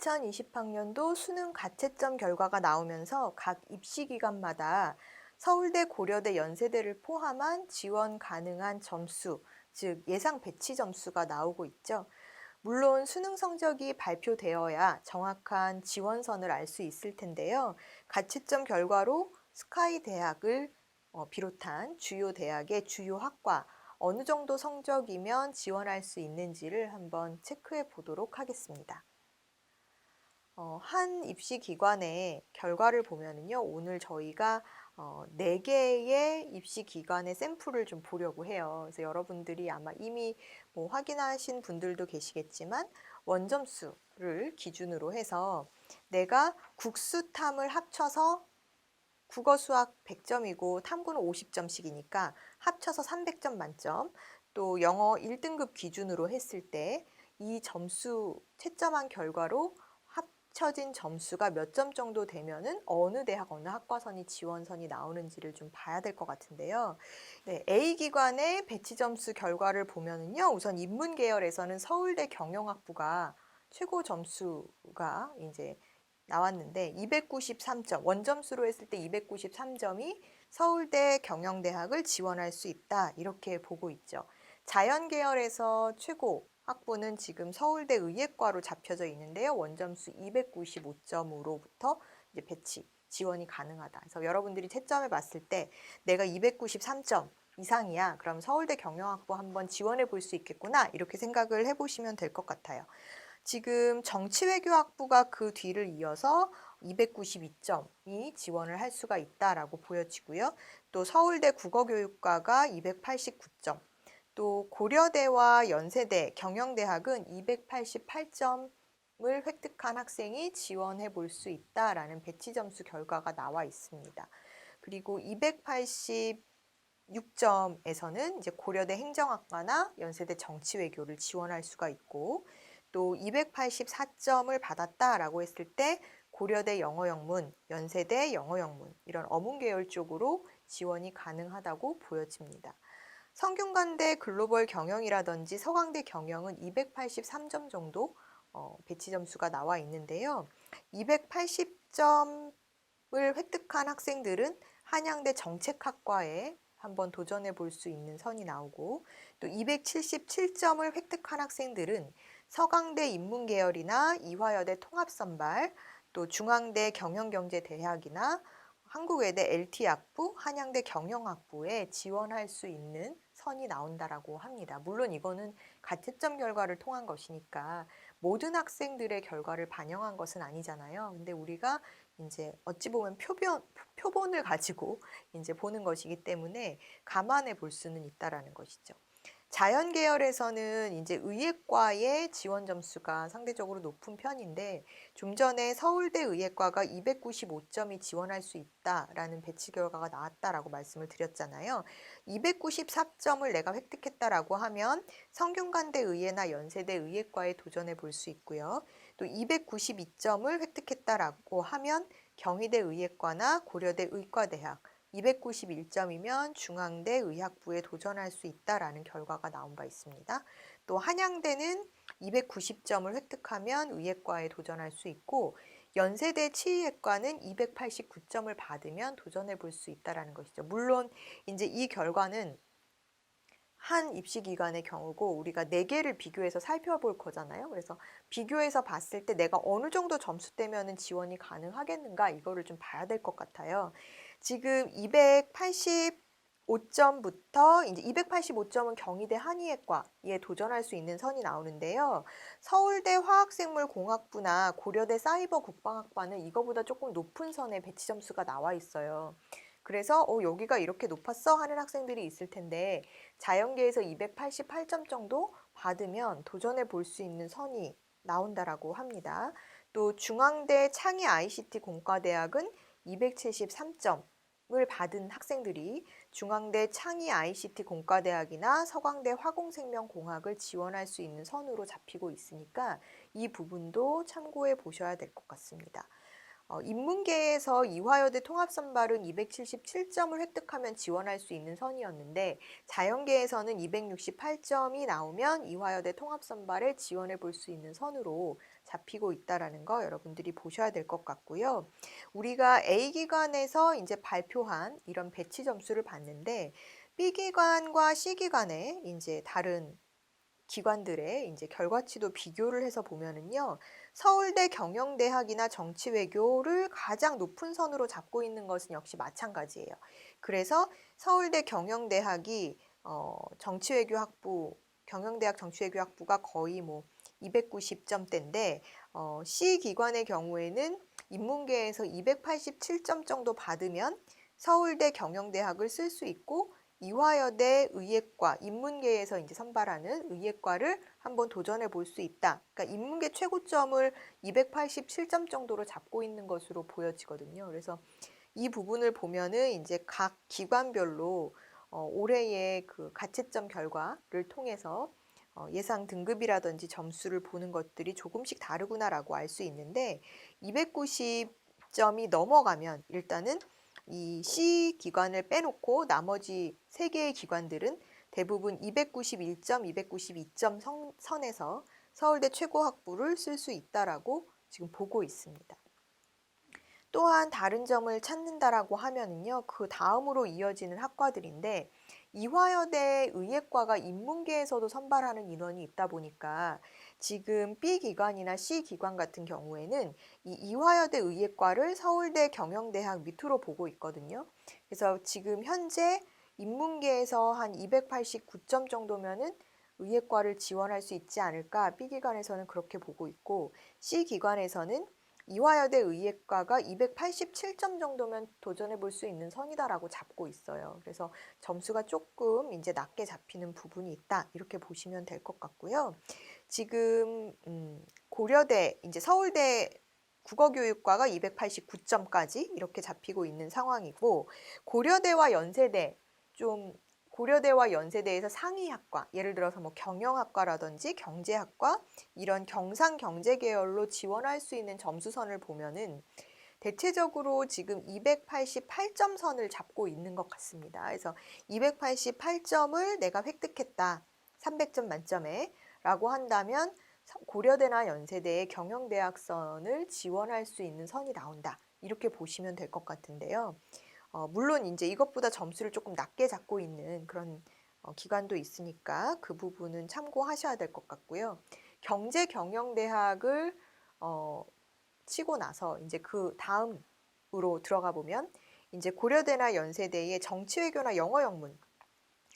2020학년도 수능 가채점 결과가 나오면서 각 입시기관마다 서울대, 고려대, 연세대를 포함한 지원 가능한 점수, 즉 예상 배치 점수가 나오고 있죠. 물론 수능 성적이 발표되어야 정확한 지원선을 알 수 있을 텐데요. 가채점 결과로 스카이 대학을 비롯한 주요 대학의 주요 학과, 어느 정도 성적이면 지원할 수 있는지를 한번 체크해 보도록 하겠습니다. 한 입시 기관의 결과를 보면은요, 오늘 저희가 4개의 입시 기관의 샘플을 좀 보려고 해요. 그래서 여러분들이 아마 이미 뭐 확인하신 분들도 계시겠지만, 원점수를 기준으로 해서 내가 국수탐을 합쳐서 국어 수학 100점이고 탐구는 50점씩이니까 합쳐서 300점 만점, 또 영어 1등급 기준으로 했을 때 이 점수 채점한 결과로 합쳐진 점수가 몇 점 정도 되면은 어느 대학, 어느 학과선이 지원선이 나오는지를 좀 봐야 될 것 같은데요. 네, A 기관의 배치 점수 결과를 보면은요, 우선 인문 계열에서는 서울대 경영학부가 최고 점수가 이제 나왔는데 293점, 원점수로 했을 때 293점이 서울대 경영대학을 지원할 수 있다, 이렇게 보고 있죠. 자연 계열에서 최고 학부는 지금 서울대 의예과로 잡혀져 있는데요. 원점수 295점으로부터 이제 배치, 지원이 가능하다. 그래서 여러분들이 채점해 봤을 때 내가 293점 이상이야, 그럼 서울대 경영학부 한번 지원해 볼 수 있겠구나, 이렇게 생각을 해보시면 될 것 같아요. 지금 정치외교학부가 그 뒤를 이어서 292점이 지원을 할 수가 있다라고 보여지고요. 또 서울대 국어교육과가 289점, 또 고려대와 연세대, 경영대학은 288점을 획득한 학생이 지원해 볼 수 있다라는 배치 점수 결과가 나와 있습니다. 그리고 286점에서는 이제 고려대 행정학과나 연세대 정치외교를 지원할 수가 있고, 또 284점을 받았다라고 했을 때 고려대 영어영문, 연세대 영어영문, 이런 어문계열 쪽으로 지원이 가능하다고 보여집니다. 성균관대 글로벌 경영이라든지 서강대 경영은 283점 정도 배치 점수가 나와 있는데요. 280점을 획득한 학생들은 한양대 정책학과에 한번 도전해 볼 수 있는 선이 나오고, 또 277점을 획득한 학생들은 서강대 인문계열이나 이화여대 통합선발, 또 중앙대 경영경제대학이나 한국외대 LT학부, 한양대 경영학부에 지원할 수 있는 선이 나온다라고 합니다. 물론 이거는 가채점 결과를 통한 것이니까 모든 학생들의 결과를 반영한 것은 아니잖아요. 근데 우리가 이제 어찌 보면 표본을 가지고 이제 보는 것이기 때문에 감안해 볼 수는 있다라는 것이죠. 자연 계열에서는 이제 의예과의 지원 점수가 상대적으로 높은 편인데, 좀 전에 서울대 의예과가 295점이 지원할 수 있다라는 배치 결과가 나왔다라고 말씀을 드렸잖아요. 294점을 내가 획득했다라고 하면 성균관대 의예나 연세대 의예과에 도전해 볼 수 있고요. 또 292점을 획득했다라고 하면 경희대 의예과나 고려대 의과대학, 291점이면 중앙대 의학부에 도전할 수 있다라는 결과가 나온 바 있습니다. 또 한양대는 290점을 획득하면 의예과에 도전할 수 있고, 연세대 치의학과는 289점을 받으면 도전해 볼 수 있다라는 것이죠. 물론 이제 이 결과는 한 입시기관의 경우고 우리가 4개를 비교해서 살펴볼 거잖아요. 그래서 비교해서 봤을 때 내가 어느 정도 점수대면은 지원이 가능하겠는가, 이거를 좀 봐야 될 것 같아요. 지금 285점부터 이제 285점은 경희대 한의학과에 도전할 수 있는 선이 나오는데요. 서울대 화학생물공학부나 고려대 사이버국방학과는 이거보다 조금 높은 선의 배치 점수가 나와 있어요. 그래서 여기가 이렇게 높았어 하는 학생들이 있을 텐데, 자연계에서 288점 정도 받으면 도전해 볼 수 있는 선이 나온다라고 합니다. 또 중앙대 창의 ICT 공과대학은 273점을 받은 학생들이 중앙대 창의 ICT 공과대학이나 서강대 화공생명공학을 지원할 수 있는 선으로 잡히고 있으니까 이 부분도 참고해 보셔야 될 것 같습니다. 인문계에서 이화여대 통합선발은 277점을 획득하면 지원할 수 있는 선이었는데, 자연계에서는 268점이 나오면 이화여대 통합선발에 지원해 볼 수 있는 선으로 잡히고 있다라는 거 여러분들이 보셔야 될 것 같고요. 우리가 A기관에서 이제 발표한 이런 배치 점수를 봤는데 B기관과 C기관의 이제 다른 기관들의 이제 결과치도 비교를 해서 보면은요. 서울대 경영대학이나 정치외교를 가장 높은 선으로 잡고 있는 것은 역시 마찬가지예요. 그래서 서울대 경영대학이 정치외교학부 경영대학 정치외교학부가 거의 뭐 290점대인데 C 기관의 경우에는 인문계에서 287점 정도 받으면 서울대 경영대학을 쓸 수 있고 이화여대 의예과, 인문계에서 이제 선발하는 의예과를 한번 도전해 볼 수 있다. 그러니까 인문계 최고점을 287점 정도로 잡고 있는 것으로 보여지거든요. 그래서 이 부분을 보면은 이제 각 기관별로 올해의 그 가채점 결과를 통해서 예상 등급이라든지 점수를 보는 것들이 조금씩 다르구나라고 알 수 있는데 290점이 넘어가면 일단은 이 C 기관을 빼놓고 나머지 3개의 기관들은 대부분 291점, 292점 선에서 서울대 최고학부를 쓸 수 있다라고 지금 보고 있습니다. 또한 다른 점을 찾는다라고 하면은요, 그 다음으로 이어지는 학과들인데 이화여대 의예과가 인문계에서도 선발하는 인원이 있다 보니까 지금 B 기관이나 C 기관 같은 경우에는 이 이화여대 의예과를 서울대 경영대학 밑으로 보고 있거든요. 그래서 지금 현재 인문계에서 한 289점 정도면은 의예과를 지원할 수 있지 않을까 B 기관에서는 그렇게 보고 있고 C 기관에서는 이화여대 의예과가 287점 정도면 도전해 볼 수 있는 선이다라고 잡고 있어요. 그래서 점수가 조금 이제 낮게 잡히는 부분이 있다. 이렇게 보시면 될 것 같고요. 지금 고려대, 이제 서울대 국어교육과가 289점까지 이렇게 잡히고 있는 상황이고 고려대와 연세대 좀 고려대와 연세대에서 상위 학과, 예를 들어서 뭐 경영학과라든지 경제학과 이런 경상 경제 계열로 지원할 수 있는 점수선을 보면은 대체적으로 지금 288점 선을 잡고 있는 것 같습니다. 그래서 288점을 내가 획득했다. 300점 만점에 라고 한다면 고려대나 연세대의 경영대학선을 지원할 수 있는 선이 나온다. 이렇게 보시면 될 것 같은데요. 물론 이제 이것보다 점수를 조금 낮게 잡고 있는 그런 기관도 있으니까 그 부분은 참고하셔야 될 것 같고요. 경제경영대학을 치고 나서 이제 그 다음으로 들어가 보면 이제 고려대나 연세대의 정치외교나 영어영문,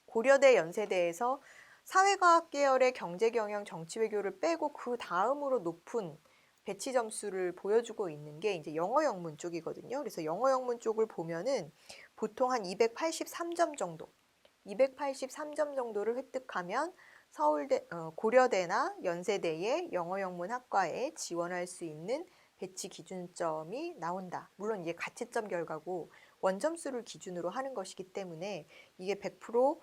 고려대 연세대에서 사회과학 계열의 경제경영 정치외교를 빼고 그 다음으로 높은 배치 점수를 보여주고 있는 게 이제 영어영문 쪽이거든요. 그래서 영어영문 쪽을 보면은 보통 한 283점 정도, 283점 정도를 획득하면 서울대, 고려대나 연세대의 영어영문 학과에 지원할 수 있는 배치 기준점이 나온다. 물론 이게 가채점 결과고 원점수를 기준으로 하는 것이기 때문에 이게 100%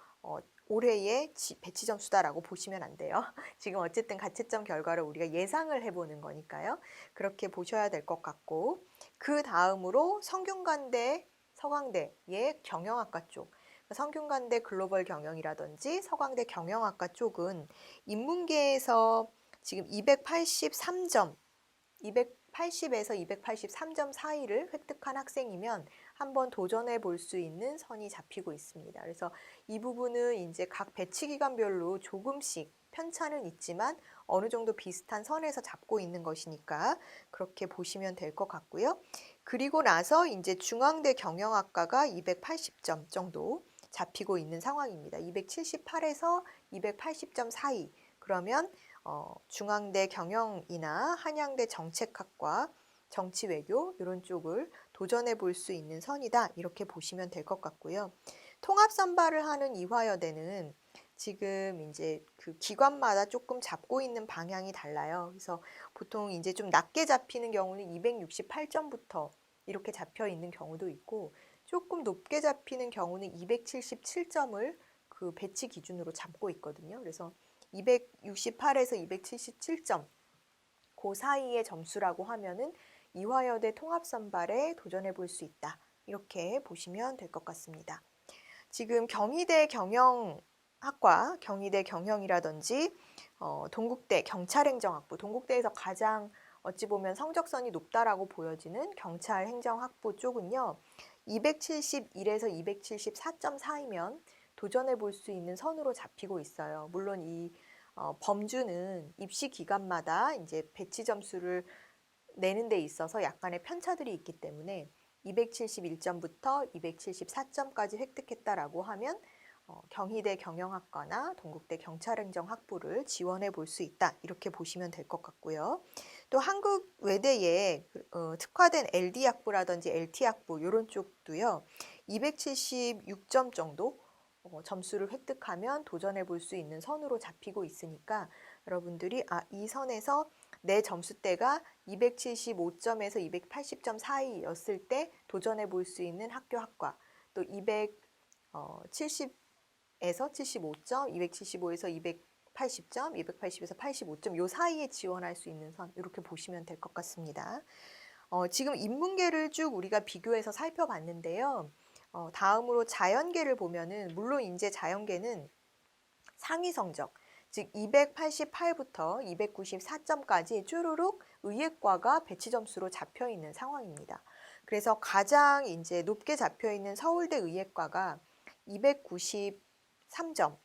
올해의 배치 점수다라고 보시면 안 돼요. 지금 어쨌든 가채점 결과를 우리가 예상을 해보는 거니까요. 그렇게 보셔야 될 것 같고 그 다음으로 성균관대, 서강대의 경영학과 쪽 성균관대 글로벌 경영이라든지 서강대 경영학과 쪽은 인문계에서 지금 283점, 280에서 283점 사이를 획득한 학생이면 한번 도전해 볼 수 있는 선이 잡히고 있습니다. 그래서 이 부분은 이제 각 배치 기관별로 조금씩 편차는 있지만 어느 정도 비슷한 선에서 잡고 있는 것이니까 그렇게 보시면 될 것 같고요. 그리고 나서 이제 중앙대 경영학과가 280점 정도 잡히고 있는 상황입니다. 278에서 280점 사이. 그러면 중앙대 경영이나 한양대 정책학과, 정치외교 이런 쪽을 도전해 볼 수 있는 선이다. 이렇게 보시면 될 것 같고요. 통합 선발을 하는 이화여대는 지금 이제 그 기관마다 조금 잡고 있는 방향이 달라요. 그래서 보통 이제 좀 낮게 잡히는 경우는 268점부터 이렇게 잡혀 있는 경우도 있고 조금 높게 잡히는 경우는 277점을 그 배치 기준으로 잡고 있거든요. 그래서 268에서 277점 그 사이의 점수라고 하면은 이화여대 통합선발에 도전해 볼 수 있다. 이렇게 보시면 될 것 같습니다. 지금 경희대 경영학과, 경희대 경영이라든지 동국대 경찰행정학부, 동국대에서 가장 어찌 보면 성적선이 높다라고 보여지는 경찰 행정학부 쪽은요. 271에서 274.4이면 도전해 볼 수 있는 선으로 잡히고 있어요. 물론 이 범주는 입시 기간마다 이제 배치 점수를 내는 데 있어서 약간의 편차들이 있기 때문에 271점부터 274점까지 획득했다라고 하면 경희대 경영학과나 동국대 경찰행정학부를 지원해 볼 수 있다. 이렇게 보시면 될 것 같고요. 또 한국 외대에 특화된 LD학부라든지 LT학부 이런 쪽도요. 276점 정도 점수를 획득하면 도전해 볼 수 있는 선으로 잡히고 있으니까 여러분들이 이 선에서 내 점수대가 275점에서 280점 사이였을 때 도전해 볼 수 있는 학교 학과, 또 270에서 75점, 275에서 280점, 280에서 85점 요 사이에 지원할 수 있는 선 이렇게 보시면 될 것 같습니다. 지금 인문계를 쭉 우리가 비교해서 살펴봤는데요. 다음으로 자연계를 보면은 물론 이제 자연계는 상위 성적, 즉 288부터 294점까지 쭈루룩 의예과가 배치 점수로 잡혀 있는 상황입니다. 그래서 가장 이제 높게 잡혀 있는 서울대 의예과가 293점에서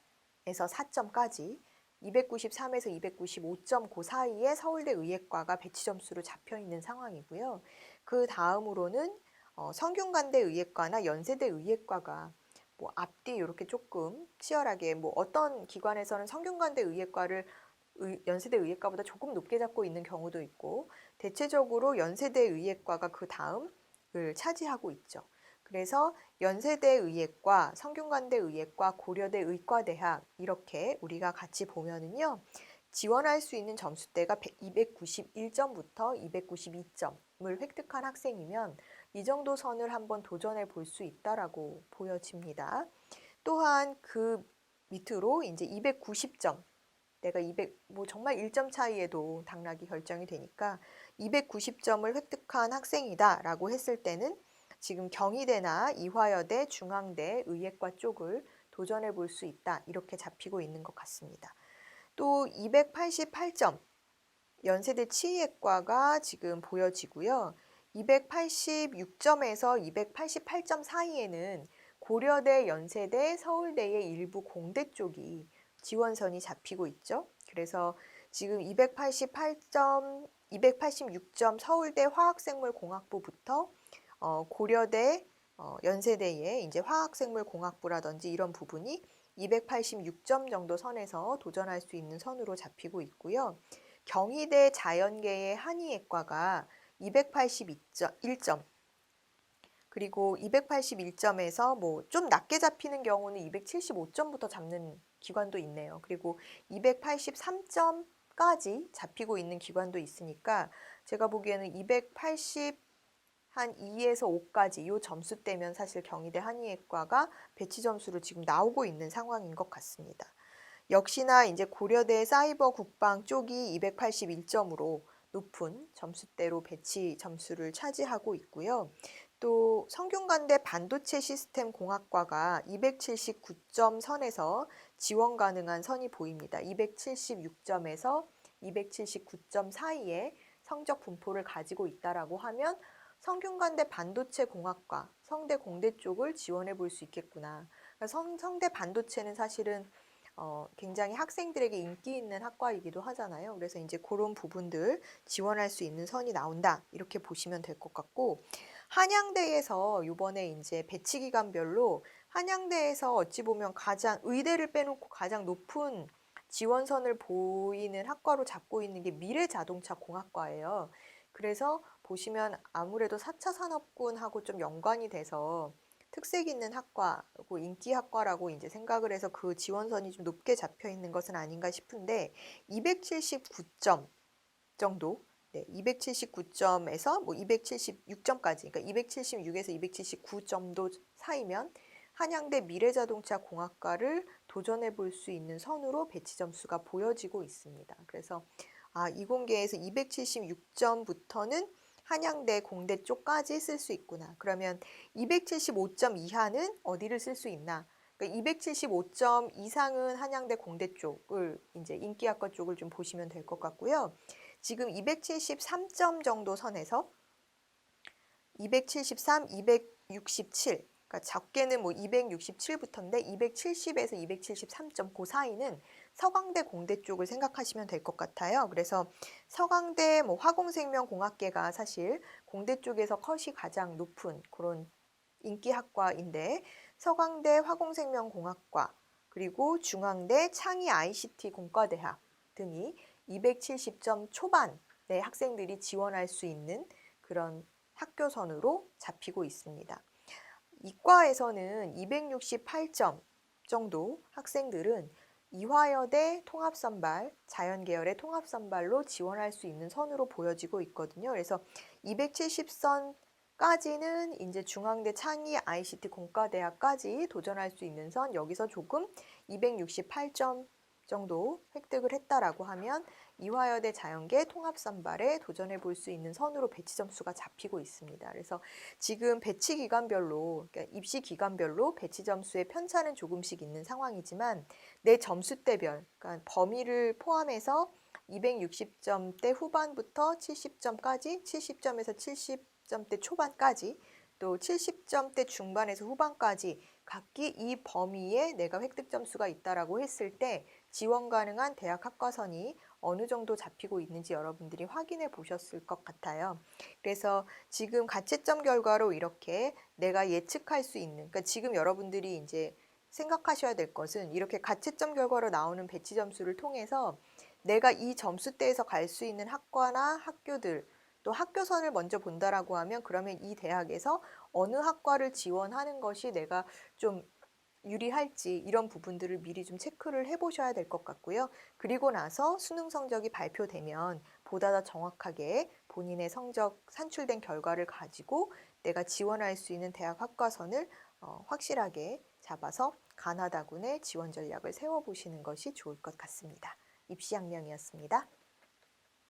4점까지 293에서 295점 그 사이에 서울대 의예과가 배치 점수로 잡혀 있는 상황이고요. 그 다음으로는 성균관대 의예과나 연세대 의예과가 뭐 앞뒤 이렇게 조금 치열하게 뭐 어떤 기관에서는 성균관대 의예과를 연세대 의예과보다 조금 높게 잡고 있는 경우도 있고 대체적으로 연세대 의예과가 그 다음을 차지하고 있죠. 그래서 연세대 의예과, 성균관대 의예과, 고려대 의과대학 이렇게 우리가 같이 보면은요. 지원할 수 있는 점수대가 291점부터 292점을 획득한 학생이면 이 정도 선을 한번 도전해 볼 수 있다라고 보여집니다. 또한 그 밑으로 이제 290점, 내가 뭐 정말 1점 차이에도 당락이 결정이 되니까 290점을 획득한 학생이다라고 했을 때는 지금 경희대나 이화여대, 중앙대, 의예과 쪽을 도전해 볼 수 있다. 이렇게 잡히고 있는 것 같습니다. 또 288점, 연세대 치의학과가 지금 보여지고요. 286점에서 288점 사이에는 고려대, 연세대, 서울대의 일부 공대 쪽이 지원선이 잡히고 있죠. 그래서 지금 288점, 286점 서울대 화학생물공학부부터 고려대, 연세대의 이제 화학생물공학부라든지 이런 부분이 286점 정도 선에서 도전할 수 있는 선으로 잡히고 있고요. 경희대 자연계의 한의예과가 281점, 그리고 281점에서 뭐 좀 낮게 잡히는 경우는 275점부터 잡는 기관도 있네요. 그리고 283점까지 잡히고 있는 기관도 있으니까 제가 보기에는 280 한 2에서 5까지 이 점수대면 사실 경희대 한의예과가 배치 점수로 지금 나오고 있는 상황인 것 같습니다. 역시나 이제 고려대 사이버 국방 쪽이 281점으로 높은 점수대로 배치 점수를 차지하고 있고요. 또 성균관대 반도체 시스템 공학과가 279점 선에서 지원 가능한 선이 보입니다. 276점에서 279점 사이에 성적 분포를 가지고 있다라고 하면 성균관대 반도체 공학과, 성대 공대 쪽을 지원해 볼 수 있겠구나. 성대 반도체는 사실은 굉장히 학생들에게 인기 있는 학과이기도 하잖아요. 그래서 이제 그런 부분들 지원할 수 있는 선이 나온다. 이렇게 보시면 될 것 같고, 한양대에서 이번에 이제 배치 기간별로 한양대에서 어찌 보면 가장 의대를 빼놓고 가장 높은 지원선을 보이는 학과로 잡고 있는 게 미래자동차공학과예요. 그래서 보시면 아무래도 4차 산업군하고 좀 연관이 돼서 특색 있는 학과고 인기 학과라고 이제 생각을 해서 그 지원선이 좀 높게 잡혀 있는 것은 아닌가 싶은데 279점 정도, 네, 279점에서 뭐 276점까지, 그러니까 276에서 279점도 사이면 한양대 미래자동차공학과를 도전해 볼 수 있는 선으로 배치 점수가 보여지고 있습니다. 그래서 이공계에서 276점부터는 한양대 공대 쪽까지 쓸 수 있구나. 그러면 275점 이하는 어디를 쓸 수 있나? 그러니까 275점 이상은 한양대 공대 쪽을 이제 인기학과 쪽을 좀 보시면 될 것 같고요. 지금 273점 정도 선에서 273, 267, 그러니까 적게는 뭐 267부터인데 270에서 273점 그 사이는 서강대 공대 쪽을 생각하시면 될 것 같아요. 그래서 서강대 뭐 화공생명공학계가 사실 공대 쪽에서 컷이 가장 높은 그런 인기 학과인데 서강대 화공생명공학과 그리고 중앙대 창의 ICT 공과대학 등이 270점 초반의 학생들이 지원할 수 있는 그런 학교선으로 잡히고 있습니다. 이과에서는 268점 정도 학생들은 이화여대 통합선발, 자연계열의 통합선발로 지원할 수 있는 선으로 보여지고 있거든요. 그래서 270선까지는 이제 중앙대 창의 ICT 공과대학까지 도전할 수 있는 선, 여기서 조금 268점 정도 획득을 했다라고 하면 이화여대 자연계 통합선발에 도전해 볼 수 있는 선으로 배치 점수가 잡히고 있습니다. 그래서 지금 배치 기간별로, 그러니까 입시 기간별로 배치 점수의 편차는 조금씩 있는 상황이지만 내 점수대별, 그러니까 범위를 포함해서 260점대 후반부터 70점까지, 70점에서 70점대 초반까지, 또 70점대 중반에서 후반까지 각기 이 범위에 내가 획득 점수가 있다라고 했을 때 지원 가능한 대학 학과선이 어느 정도 잡히고 있는지 여러분들이 확인해 보셨을 것 같아요. 그래서 지금 가채점 결과로 이렇게 내가 예측할 수 있는, 그러니까 지금 여러분들이 이제 생각하셔야 될 것은 이렇게 가채점 결과로 나오는 배치 점수를 통해서 내가 이 점수대에서 갈 수 있는 학과나 학교들, 또 학교선을 먼저 본다라고 하면 그러면 이 대학에서 어느 학과를 지원하는 것이 내가 좀 유리할지 이런 부분들을 미리 좀 체크를 해보셔야 될 것 같고요. 그리고 나서 수능 성적이 발표되면 보다 더 정확하게 본인의 성적 산출된 결과를 가지고 내가 지원할 수 있는 대학 학과선을 확실하게 잡아서 가나다군의 지원 전략을 세워보시는 것이 좋을 것 같습니다. 입시양명이었습니다.